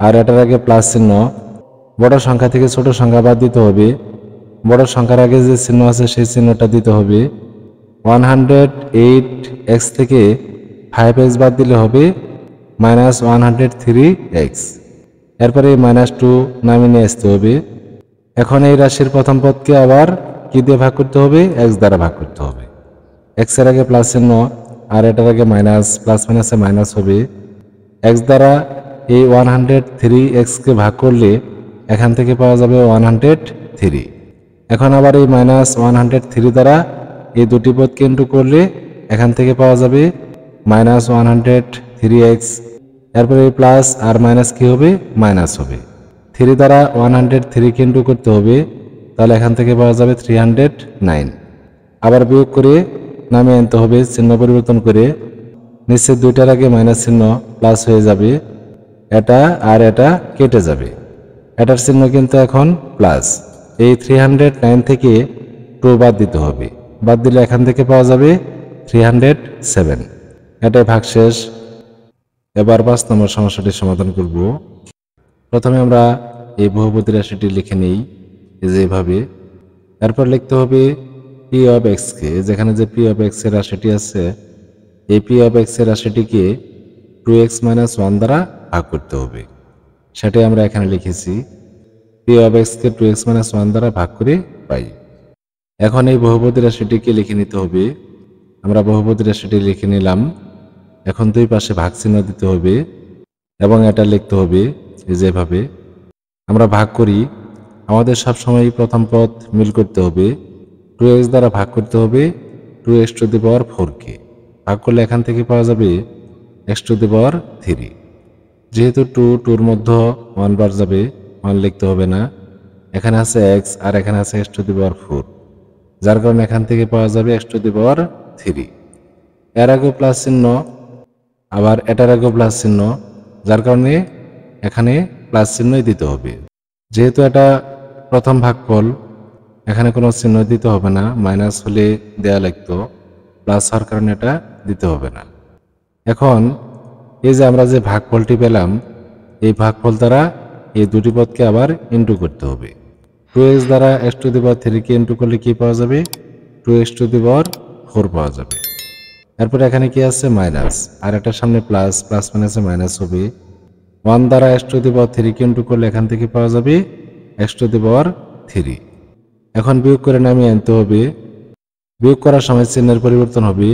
Speaker 1: আর এটার আগে প্লাস চিহ্ন। বড় সংখ্যা থেকে ছোট সংখ্যা বাদ দিতে হবে। বড় সংখ্যার আগে যে চিহ্ন আছে সেই চিহ্নটা দিতে হবে। 108x থেকে 5x বাদ দিলে হবে -103x। এরপরে -2 নামিয়ে নিয়ে আসতে হবে। এখন এই রাশির প্রথম পদকে আবার কি দিয়ে ভাগ করতে হবে? x দ্বারা ভাগ করতে হবে। x এর আগে প্লাস চিহ্ন আর এটার আগে মাইনাস, প্লাস মাইনাসে মাইনাস হবে। x দ্বারা এই 103x কে ভাগ করলে এখান থেকে পাওয়া যাবে 103। এখন আবার এই -103 দ্বারা এই দুটি পদকে ইন্টু করলে এখান থেকে পাওয়া যাবে -103x। এরপরে এই প্লাস আর মাইনাস কি হবে? মাইনাস হবে। 3 দ্বারা 103 কে ইন্টু করতে হবে, তাহলে এখান থেকে পাওয়া যাবে 309। আবার বিয়োগ করে নামিয়ে আনতে হবে চিহ্ন পরিবর্তন করে। নিচের দুইটার আগে মাইনাস চিহ্ন প্লাস হয়ে যাবে, এটা আর এটা কেটে যাবে। এটার চিহ্ন কিন্তু এখন প্লাস। এই 309 থেকে 2 বাদ দিতে হবে, বাদ দিলে এখান থেকে পাওয়া যাবে 307। এটাই ভাগশেষ। এবার 5 নম্বর সমস্যাটি সমাধান করব। প্রথমে আমরা এই বহুপদী রাশিটি লিখে নেই যেভাবে। এরপর লিখতে হবে p of x কে, যেখানে যে p of x এর রাশিটি আছে এই p of x এর রাশিটিকে 2x মাইনাস 1 দ্বারা ভাগ করতে হবে। সেটাই আমরা এখানে লিখেছি, p of x K 2x minus 1 দ্বারা ভাগ করে পাই। এখন এই বহুপদী রাশিটিকে লিখে নিতে হবে। আমরা বহুপদী রাশিটি লিখে নিলাম। এখন দুই পাশে ভাগ চিহ্ন দিতে হবে এবং এটা লিখতে হবে যেভাবে আমরা ভাগ করি। আমাদের সবসময় প্রথম পদ মিল করতে হবে। 2x দ্বারা ভাগ করতে হবে 2x টু দি পাওয়ার 4 কে। ভাগ করলে এখান থেকে পাওয়া যাবে x টু দি পাওয়ার 3। যেহেতু 2 এর মধ্যে 1 বার যাবে, 1 লিখতে হবে না। এখানে আছে x আর এখানে আছে x টু দি পাওয়ার 4, যার কারণে এখান থেকে পাওয়া যাবে x টু দি পাওয়ার 3। এর আগেও প্লাস চিহ্ন, আবার এটার আগেও প্লাস চিহ্ন, যার কারণে এখানে প্লাস চিহ্নই দিতে হবে। যেহেতু এটা প্রথম ভাগফল, এখানে কোনো চিহ্ন দিতে হবে না, মাইনাস হলে দেয়া লাগতো, প্লাস হওয়ার কারণে এটা দিতে হবে না। এখন এই যে আমরা যে ভাগফলটি পেলাম, এই ভাগফল দ্বারা এই দুটি পদকে আবার ইন্টু করতে হবে। 2x দ্বারা x to the power 3 K into করলে কি পাওয়া যাবে? 2x টু দি পাওয়ার 4 পাওয়া যাবে। এরপর এখানে কি আছে? মাইনাস, আর এটার সামনে প্লাস, প্লাস মাইনাসে মাইনাস হবে। 1 দ্বারা x to the power 3 K into করলে এখান থেকে পাওয়া যাবে x টু দি পাওয়ার 3। এখন বিয়োগ করে নামিয়ে আনতে হবে। বিয়োগ করার সময় চিহ্নের পরিবর্তন হবে।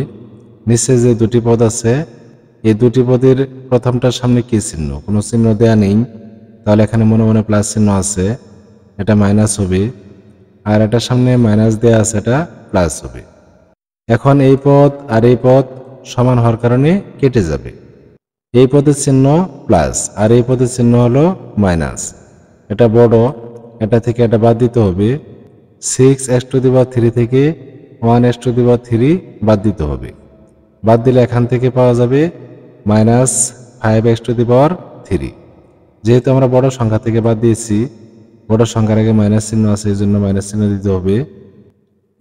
Speaker 1: নিচে যে দুটি পদ আছে, এই দুটি পদের প্রথমটার সামনে কি চিহ্ন? কোনো চিহ্ন দেয়া নেই, তাহলে এখানে মনে মনে প্লাস চিহ্ন আছে, এটা মাইনাস হবে। আর এটার সামনে মাইনাস দেয়া আছে, এটা প্লাস হবে। এখন এই পদ আর এই পদ সমান হওয়ার কারণে কেটে যাবে। এই পদের চিহ্ন প্লাস আর এই পদের চিহ্ন হলো মাইনাস, এটা বড়, এটা থেকে এটা বাদ দিতে হবে। 6x টু দি পাওয়ার 3 থেকে 1x টু দি পাওয়ার 3 বাদ দিতে হবে। বাদ দিলে এখান থেকে পাওয়া যাবে মাইনাস 5x টু দি পাওয়ার 3। যেহেতু আমরা বড় সংখ্যা থেকে বাদ দিয়েছি, বড় সংখ্যার আগে মাইনাস চিহ্ন আছে, এই জন্য মাইনাস চিহ্ন দিতে হবে।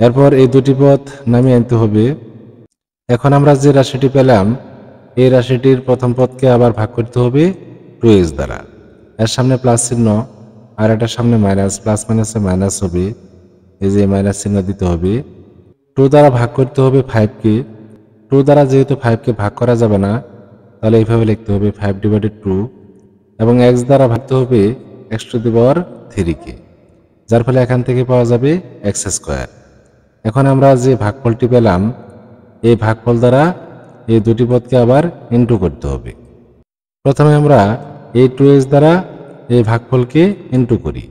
Speaker 1: এরপর এই দুটি পদ নামিয়ে আনতে হবে। এখন আমরা যে রাশিটি পেলাম, এই রাশিটির প্রথম পদকে আবার ভাগ করতে হবে 2x দ্বারা। এর সামনে প্লাস চিহ্ন আর এটার সামনে মাইনাস, প্লাস মাইনাসে মাইনাস হবে, এই যে মাইনাস চিহ্ন দিতে হবে। 2 দ্বারা ভাগ করতে হবে 5 কে। 2 দ্বারা যেহেতু 5 কে ভাগ করা যাবে না, তাহলে এইভাবে লিখতে হবে 5 ডিভাইডেড 2, এবং x দ্বারা ভাগতে হবে x টু দি পাওয়ার 3 কে, যার ফলে এখান থেকে পাওয়া যাবে x স্কয়ার। এখন আমরা যে ভাগফলটি পেলাম, এই ভাগফল দ্বারা এই দুটি পদকে আবার ইন্টু করতে হবে। প্রথমে আমরা এই 2x দ্বারা এই ভাগফলকে ইন্টু করি।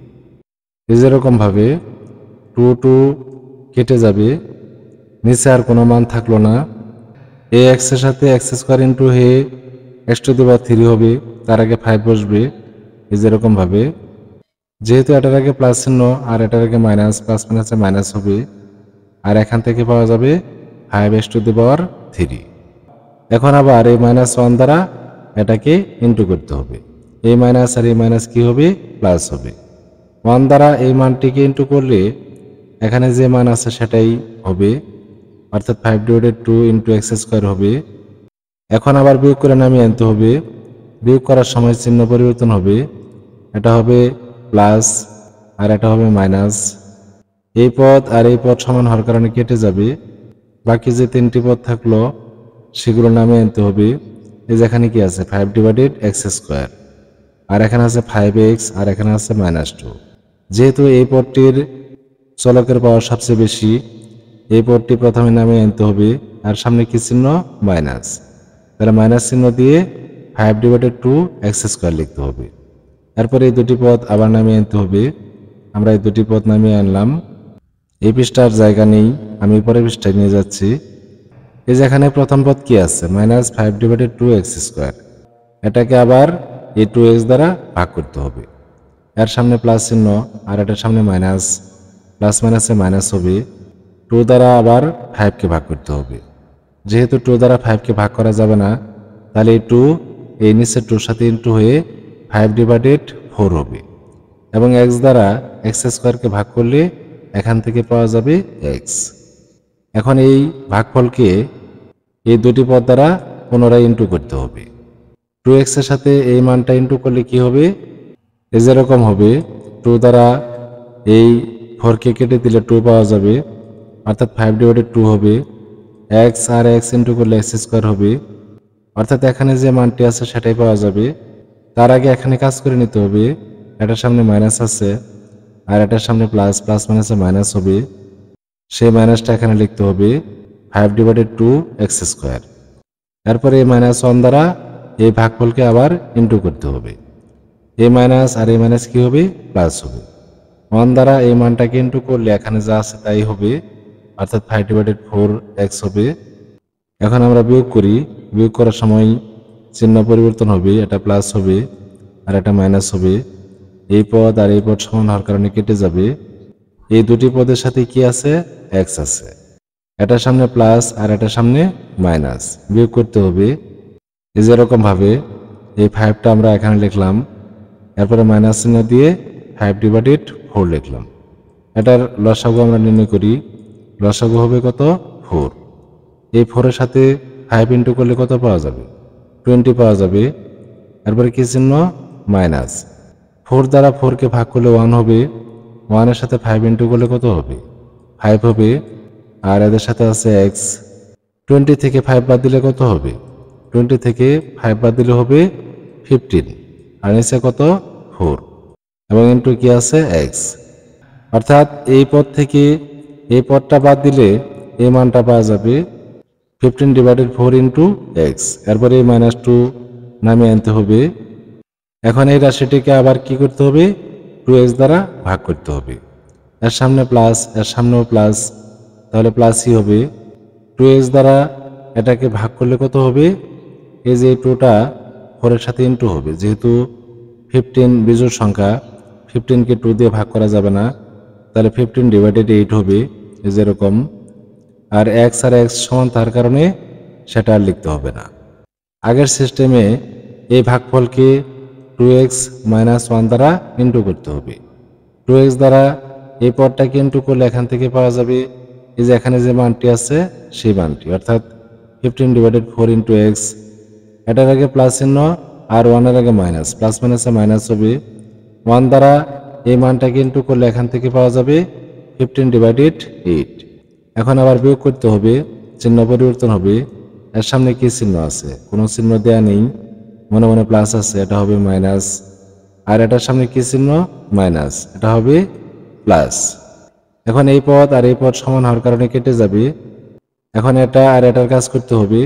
Speaker 1: এই যেরকম ভাবে 2 কেটে যাবে, নিচে আর কোনো মান থাকলো না। এই x এর সাথে x স্কয়ার ইন্টু হয়ে x টু দি পাওয়ার 3 হবে, তার আগে 5 বসবে। এই যেরকম ভাবে, যেহেতু এটার আগে প্লাস চিহ্ন আর এটার আগে মাইনাস, প্লাস মাইনাসে মাইনাস হবে, আর এখান থেকে পাওয়া যাবে 5x টু দি পাওয়ার 3। এখন আবার এই -1 দ্বারা এটাকে ইন্টু করতে হবে। এই মাইনাস আর এই মাইনাস কি হবে? প্লাস হবে। 1 দ্বারা এই মানটিকে ইন্টু করলে এখানে যে মান আছে সেটাই হবে, অর্থাৎ 5 ডিভাইডেড 2 ইন্টু x স্কয়ার হবে। এখন আবার বিয়োগ করে নামিয়ে আনতে হবে। বিয়োগ করার সময় চিহ্ন পরিবর্তন হবে, এটা হবে প্লাস আর এটা হবে মাইনাস। এই পদ আর এই পদ সমান হওয়ার কারণে কেটে যাবে। বাকি যে 3টি পদ থাকলো সেগুলো নামিয়ে আনতে হবে। এই যেখানে কি আছে? 5 ডিভাইডেড x স্কয়ার, আর এখানে আছে 5x, আর এখানে আছে -2। যেহেতু এই পদটির চলকের পাওয়ার সবচেয়ে বেশি, এই পদটি প্রথমে নামিয়ে আনতে হবে। আর সামনে কি চিহ্ন? মাইনাস, তাহলে মাইনাস চিহ্ন দিয়ে 5 ডিভাইডেড 2 x স্কয়ার লিখতে হবে। এরপরে এই দুটি পদ আবার নামিয়ে আনতে হবে। আমরা এই দুটি পদ নামিয়ে আনলাম। এই পৃষ্ঠার জায়গা নেই, আমি পরের পৃষ্ঠায় নিয়ে যাচ্ছি। এই যেখানে প্রথম পদ কি আছে? -5 ডিভাইডেড 2 x স্কয়ার, এটাকে আবার এই 2x দ্বারা ভাগ করতে হবে। এর সামনে প্লাস চিহ্ন আর এটার সামনে মাইনাস, প্লাস মাইনাসে মাইনাস হবে। 2 দ্বারা আবার 5 কে ভাগ করতে হবে। যেহেতু 2 দ্বারা 5 কে ভাগ করা যাবে না, তাহলে এই 2 এই নিচের 2 সাথে ইন্টু হয়ে 5 ডিভাইডেড 4 হবে, এবং x দ্বারা x স্কয়ারকে ভাগ করলে এখান থেকে পাওয়া যাবে x। এখন এই ভাগফলকে এই দুটি পদ দ্বারা পুনরায় ইন্টু করতে হবে। 2x এর সাথে এই মানটা ইন্টু করলে কি হবে? এই যেরকম হবে, 2 দ্বারা এই 4 কে কেটে দিলে 2 পাওয়া যাবে, অর্থাৎ 5 ডিভাইডেড 2 হবে। x আর x ইন্টু করলে x স্কয়ার হবে, অর্থাৎ এখানে যে মানটি আছে সেটাই পাওয়া যাবে। তার আগে এখানে কাজ করে নিতে হবে। এটার সামনে মাইনাস আছে আর এটার সামনে প্লাস, প্লাস মাইনাসে মাইনাস হবে, সেই মাইনাসটা এখানে লিখতে হবে 5/2 x²। এরপরে এই -1 দ্বারা এই ভাগফলকে আবার ইনটু করতে হবে। এই মাইনাস আর এই মাইনাস কি হবে? প্লাস হবে। 1 দ্বারা এই মানটাকে ইনটু করলে এখানে যা আছে তাই হবে, অর্থাৎ 5/4x হবে। এখন আমরা বিয়োগ করি। বিয়োগ করার সময় চিহ্ন পরিবর্তন হবে, এটা প্লাস হবে আর এটা মাইনাস হবে। এই পদ আর এই পদ সমান হওয়ার কারণে কেটে যাবে। এই দুটি পদের সাথে কি আছে? x আছে। এটার সামনে প্লাস আর এটার সামনে মাইনাস, বিয়োগ করতে হবে। এই যেরকম ভাবে এই 5টা আমরা এখানে লিখলাম, এরপরে মাইনাস চিহ্ন দিয়ে 5/4 লিখলাম। এটার লসাগু আমরা নির্ণয় করি। লসাগু হবে কত? 4। এই 4-এর সাথে 5 ইন্টু করলে কত পাওয়া যাবে? 20 পাওয়া যাবে। এরপরে কি চিহ্ন? মাইনাস। 4 দ্বারা 4কে ভাগ করলে 1 হবে। 1-এর সাথে 5 ইন্টু করলে কত হবে? 5 হবে। আর এদের সাথে আছে x। 20 থেকে 5 বাদ দিলে কত হবে? 20 থেকে 5 বাদ দিলে হবে 15। আর নিচে কত? 4 এবং ইন্টু কি আছে? x। অর্থাৎ এই পদ থেকে এই পদটা বাদ দিলে এই মানটা পাওয়া যাবে 15/4 ইন্টু x। এরপরে এই -2 নামিয়ে আনতে হবে। এখন এই রাশিটিকে আবার কি করতে হবে? 2x দ্বারা ভাগ করতে হবে। এর সামনে প্লাস, এর সামনেও প্লাস, তাহলে প্লাসই হবে। 2x দ্বারা এটাকে ভাগ করলে কত হবে? এই যে 2টা 4-এর সাথে ইন্টু হবে, যেহেতু 15 বিজোড় সংখ্যা, 15কে 2 দিয়ে ভাগ করা যাবে না, তাহলে 15/8 হবে, এই যেরকম। আর x আর x সমান তার কারণে সেটা আর লিখতে হবে না। আগের সিস্টেমে এই ভাগফলকে 2x - 1 দ্বারা ইন্টু করতে হবে। 2x দ্বারা এই পদটাকে ইন্টু করলে এখান থেকে পাওয়া যাবে এই যে এখানে যে মানটি আছে সেই মানটি, অর্থাৎ 15/4 ইন্টু x। এটার আগে প্লাস চিহ্ন আর 1-এর আগে মাইনাস, প্লাস মাইনাসে মাইনাস হবে। 1 দ্বারা এই মানটাকে ইন্টু করলে এখান থেকে পাওয়া যাবে 15/8। এখন আবার বিয়োগ করতে হবে, চিহ্ন পরিবর্তন হবে। এর সামনে কি চিহ্ন আছে? কোনো চিহ্ন দেয়া নেই, মনে মনে প্লাস আছে, এটা হবে মাইনাস। আর এটার সামনে কি চিহ্ন? মাইনাস, এটা হবে প্লাস। এখন এই পদ আর এই পদ সমান হওয়ার কারণে কেটে যাবে। এখন এটা আর এটার কাজ করতে হবে।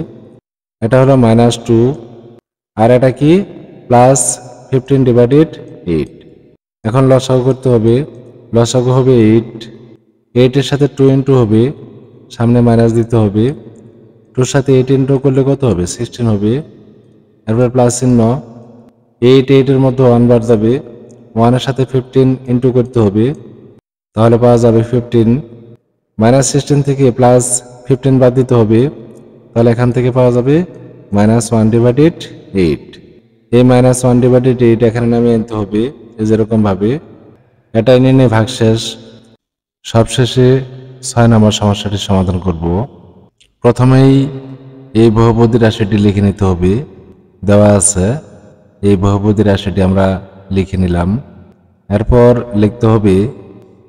Speaker 1: এটা হলো -2 আর এটা কি? প্লাস 15/8। এখন লসাগু করতে হবে। লসাগু হবে 8। 8-এর সাথে 2 ইন্টু হবে, সামনে মাইনাস দিতে হবে। 2-এর সাথে 8 ইন্টু করলে কত হবে? 16 হবে। এরপর প্লাস চিহ্ন। 8-8-এর মধ্যে 1 বার যাবে। 1-এর সাথে 15 ইন্টু করতে হবে, তাহলে পাওয়া যাবে 15। -16 থেকে প্লাস 15 বাদ দিতে হবে, তাহলে এখান থেকে পাওয়া যাবে -1/8। এই -1/8 এখানে নামিয়ে আনতে হবে, এই যেরকম ভাবে। এটাই নিয়ে ভাগশেষ। সবশেষে 6 নম্বর সমস্যাটি সমাধান করব। প্রথমেই এই বহুপদী রাশিটি লিখে নিতে হবে, দেওয়া আছে। এই বহুপদী রাশিটি আমরা লিখে নিলাম। এরপর লিখতে হবে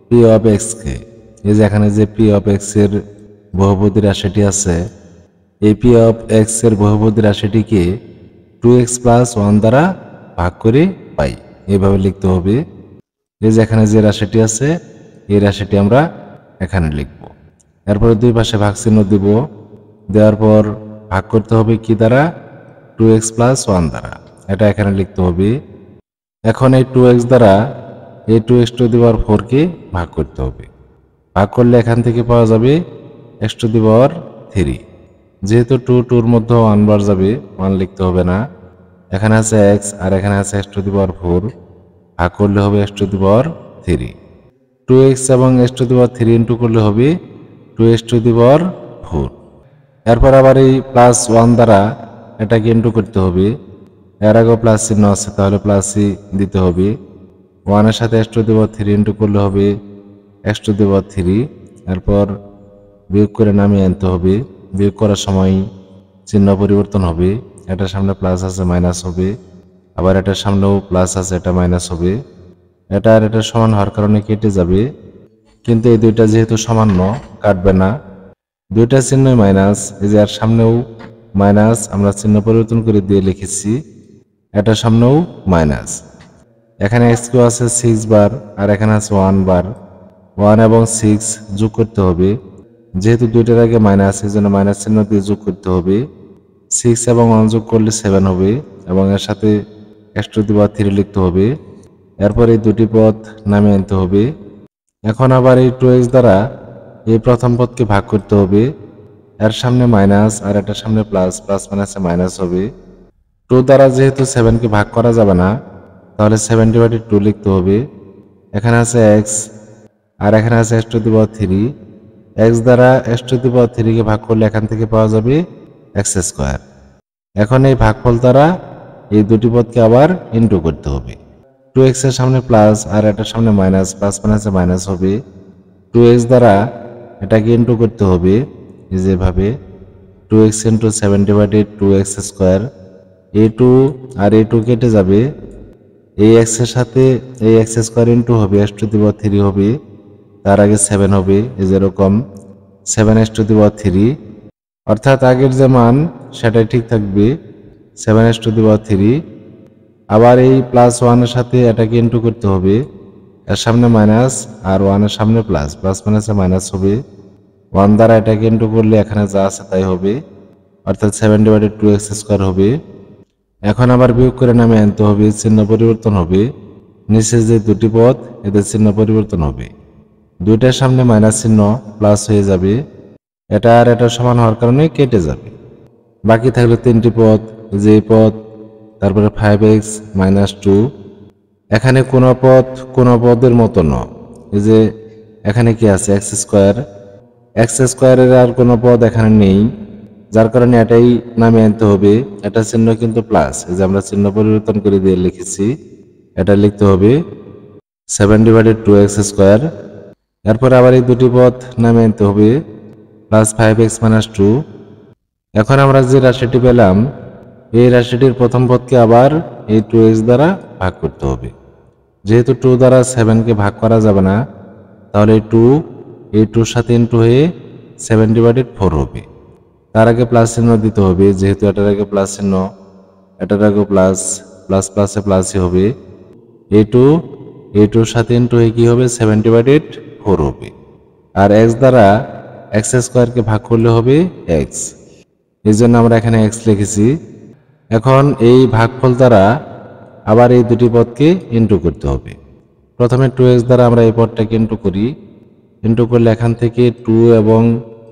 Speaker 1: p of x কে। এই যে এখানে যে p of x এর বহুপদী রাশিটি আছে, এই p of x এর বহুপদী রাশিটিকে 2x + 1 দ্বারা ভাগ করে পাই, এইভাবে লিখতে হবে। এই যে এখানে যে রাশিটি আছে এই রাশিটি আমরা এখানে লিখব। এরপরে দুই পাশে ভাগ চিহ্ন দিব। দেওয়ার পর ভাগ করতে হবে কি দ্বারা? 2x + 1 দ্বারা, এটা এখানে লিখতে হবে। এখন এই 2x দ্বারা এই 2x⁴ কে ভাগ করতে হবে। ভাগ করলে এখান থেকে পাওয়া যাবে x⁴। যেহেতু 2 2-র মধ্যে 1 বার যাবে, 1 লিখতে হবে না। এখানে আছে x আর এখানে আছে x⁴। ভাগ করলে হবে x⁴। 2x এবং x⁴ ইন্টু করলে হবে 2x⁴। এরপর আবার এই +1 দ্বারা এটাকে ইন্টু করতে হবে। এর আগেও প্লাস চিহ্ন আছে, তাহলে প্লাসই দিতে হবে। 1-এর সাথে x⁴ ইন্টু করলে হবে x⁴। এরপর বিয়োগ করে নামিয়ে আনতে হবে। বিয়োগ করার সময় চিহ্ন পরিবর্তন হবে, এটার সামনে প্লাস আছে মাইনাস হবে, আবার এটার সামনেও প্লাস আছে, এটা মাইনাস হবে। এটা আর এটা সমান হওয়ার কারণে কেটে যাবে, কিন্তু এই দুইটা যেহেতু সামান্য কাটবে না, দুইটা চিহ্নই মাইনাস। এই যে আর সামনেও মাইনাস আমরা চিহ্ন পরিবর্তন করে দিয়ে লিখেছি, এটার সামনেও মাইনাস। এখানে এক্স কিউ আছে 6 বার আর এখানে আছে 1 বার। 1 এবং 6 যোগ করতে হবে, যেহেতু দুইটার আগে মাইনাস এই জন্য মাইনাস চিহ্ন দিয়ে যোগ করতে হবে। 6 এবং 1 যোগ করলে 7 হবে এবং এর সাথে x⁻³ লিখতে হবে। এরপর এই দুটি পদ নামিয়ে আনতে হবে। এখন আবার এই 2x দ্বারা এই প্রথম পদকে ভাগ করতে হবে, এর সামনে মাইনাস আর এটার সামনে প্লাস, প্লাস মাইনাসে মাইনাস হবে। 2 দ্বারা যেহেতু 7কে ভাগ করা যাবে না, তাহলে 7/2 লিখতে হবে। এখানে আছে x আর এখানে আছে x⁻³। x দ্বারা x⁻³ কে ভাগ করলে এখান থেকে পাওয়া যাবে x²। এখন এই ভাগফল দ্বারা এই দুটি পদকে আবার ইনটু করতে হবে। 2x এর সামনে প্লাস আর এটার সামনে মাইনাস, প্লাস মাইনাসে মাইনাস হবে। 2x দ্বারা এটাকে ইনটু করতে হবে, এই যেভাবে 2x × 7/2x²। a2 আর a2 কেটে যাবে, এই x এর সাথে এই x² ইনটু হবে x⁻³ হবে, তার আগে 7 হবে, এই যেরকম 7x⁻³, অর্থাৎ আগের যে মান সেটাই ঠিক থাকবে 7x⁻³। আবার এই +1 এর সাথে এটাকে ইনটু করতে হবে, এর সামনে মাইনাস আর 1 এর সামনে প্লাস, প্লাস মাইনাসে মাইনাস হবে। 1 দ্বারা এটাকে ইনটু করলে এখানে যা আছে তাই হবে, অর্থাৎ 7/2x² হবে। এখন আবার বিয়োগ করে নামিয়ে আনতে হবে, চিহ্ন পরিবর্তন হবে। নিচে যে দুটি পদ এদের চিহ্ন পরিবর্তন হবে, দুইটার সামনে মাইনাস চিহ্ন প্লাস হয়ে যাবে, এটা আর এটা সমান হওয়ার কারণে কেটে যাবে। বাকি থাকলো তিনটি পদ, যে পদ, তারপরে 5x - 2। এখানে কোনো পদের মতো নয়, এই যে এখানে কি আছে x²। এর আর কোনো পদ এখানে নেই, যার কারণে এটাই নামিয়ে আনতে হবে। এটা চিহ্ন কিন্তু প্লাস, এই যে আমরা চিহ্ন পরিবর্তন করে দিয়ে লিখেছি, এটা লিখতে হবে 7/2x²। এরপর আবার এই দুটি পদ নামিয়ে আনতে হবে, +5x - 2। এখন আমরা যে রাশিটি পেলাম, এই রাশিটির প্রথম পদকে আবার এই 2x দ্বারা ভাগ করতে হবে। যেহেতু 2 দ্বারা 7কে ভাগ করা যাবে না, তাহলে এই 2-এর সাথে ইনটু হয়ে 7/4 হবে। তার আগে প্লাস চিহ্ন দিতে হবে, যেহেতু এটার আগে প্লাস চিহ্ন, এটার আগে প্লাস, প্লাস প্লাসে প্লাসই হবে। এই 2-এর সাথে ইনটু হয়ে কি হবে 7/4 হবে। আর x দ্বারা x² কে ভাগ করলে হবে x, এই জন্য আমরা এখানে x লিখেছি। এখন এই ভাগফল দ্বারা আবার এই দুটি পদকে ইনটু করতে হবে। প্রথমে 2x দ্বারা আমরা এই পদটাকে ইনটু করি, ইনটু করলে এখান থেকে 2 এবং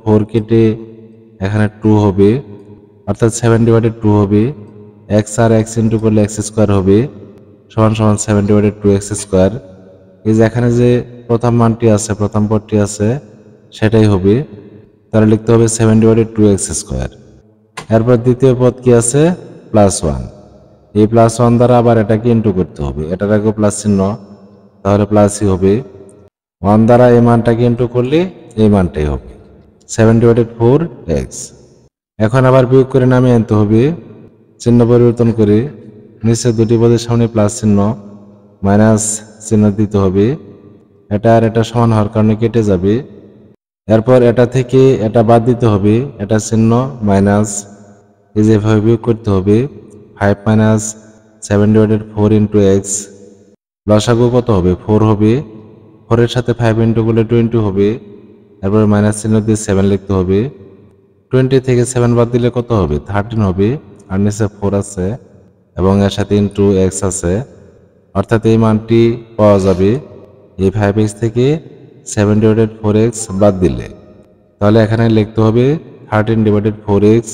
Speaker 1: 4 কেটে এখানে 2 হবে, অর্থাৎ 7/2 হবে। x আর x ইনটু করলে x² হবে, সমান সমান 7/2x²। এই যে এখানে যে প্রথম মানটি আছে, প্রথম পদটি আছে, সেটাই হবে, তাহলে লিখতে হবে 7/2x²। এরপর দ্বিতীয় পদ কি আছে, +1। এই +1 দ্বারা আবার এটাকে ইনটু করতে হবে, এটার আগে প্লাস চিহ্ন, তাহলে প্লাসই হবে। 1 দ্বারা এই মানটাকে ইনটু করলে এই মানটাই হবে 7/4x। এখন আবার বিয়োগ করে নামিয়ে আনতে হবে, চিহ্ন পরিবর্তন করে। নিচে দুটি পদের সামনে প্লাস চিহ্ন, মাইনাস চিহ্ন দিতে হবে, এটা আর এটা সমান হওয়ার কারণে কেটে যাবে। এরপর এটা থেকে এটা বাদ দিতে হবে, এটা চিহ্ন মাইনাস, এই যেভাবে বিয়োগ করতে হবে। 5 - 7/4 × x, লসাগু কত হবে 4 হবে, 4 এর সাথে 5 ইনটু করলে 20 হবে। এরপর মাইনাস চিহ্ন দিয়ে 7 লিখতে হবে। 20 থেকে 7 বাদ দিলে কত হবে 13 হবে, আর নিচে 4 আছে এবং এর সাথে ইনটু x আছে, অর্থাৎ এই মানটি পাওয়া যাবে এই 5x থেকে 7/4x বাদ দিলে। তাহলে এখানে লিখতে হবে 13/4x,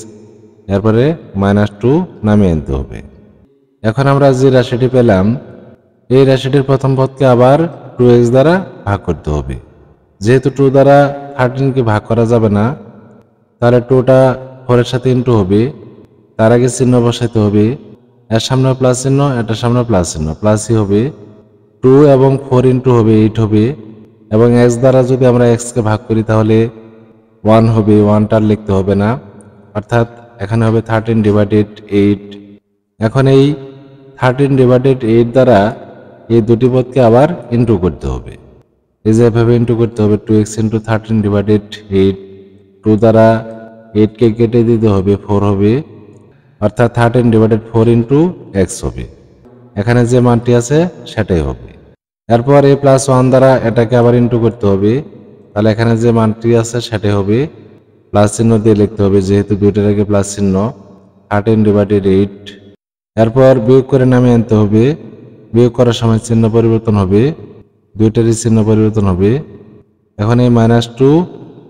Speaker 1: এরপরে -2 নামিয়ে আনতে হবে। এখন আমরা যে রাশিটি পেলাম, এই রাশিটির প্রথম পদকে আবার 2x দ্বারা ভাগ করতে হবে। যেহেতু 2 দ্বারা 13কে ভাগ করা যাবে না, তাহলে 2টা 4 এর সাথে ইনটু হবে, তার আগে চিহ্ন বসাইতে হবে, এর সামনে প্লাস চিহ্ন, এটার সামনে প্লাস চিহ্ন, প্লাসই হবে। 2 এবং 4 ইনটু হবে 8 হবে, এবং x দ্বারা যদি আমরা x কে ভাগ করি তাহলে 1 হবে, 1টা লিখতে হবে না, অর্থাৎ এখানে হবে 13/8। এখন এই 13/8 দ্বারা এই দুটি পদকে আবার ইনটু করতে হবে, এই যে এভাবে ইনটু করতে হবে 2x × 13/8। 2 দ্বারা 8কে কেটে দিতে হবে 4 হবে, অর্থাৎ 13/4 ইন্টু এক্স হবে। এখানে যে মানটি আছে সেটাই হবে। এরপর a+1 দ্বারা এটাকে আবার ইন্টু করতে হবে, তাহলে এখানে যে মানটি আছে সেটাই হবে। প্লাস চিহ্ন দিয়ে লিখতে হবে যেহেতু দুইটার আগে প্লাস চিহ্ন। 13/8। এরপর বিয়োগ করে নামিয়ে আনতে হবে। বিয়োগ করার সময় চিহ্ন পরিবর্তন হবে, দুইটারই চিহ্ন পরিবর্তন হবে। এখন এই -2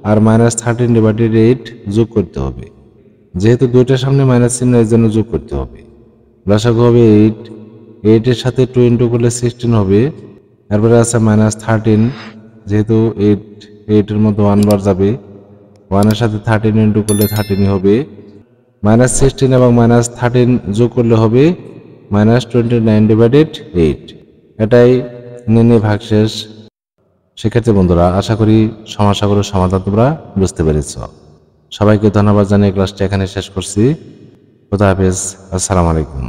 Speaker 1: আর -13/8 যোগ করতে হবে, যেহেতু দুইটার সামনে মাইনাস চিহ্ন এর জন্য যোগ করতে হবে। লসাগু হবে 8, 8 এর সাথে 2 ইন্টু করলে 16 হবে। এরপরে আছে -13, যেহেতু 8 এর মধ্যে 1 বার যাবে, 1 এর সাথে 13 ইন্টু করলে 13 হবে। -16 এবং -13 যোগ করলে হবে -29/8। এটাই নির্ণয় ভাগশেষ। শিক্ষার্থী বন্ধুরা, আশা করি সমস্যাগুলোর সমাধান তোমরা বুঝতে পেরেছ। সবাইকে ধন্যবাদ জানিয়ে ক্লাসটি এখানে শেষ করছি। খোদা হাফেজ। আসসালামু আলাইকুম।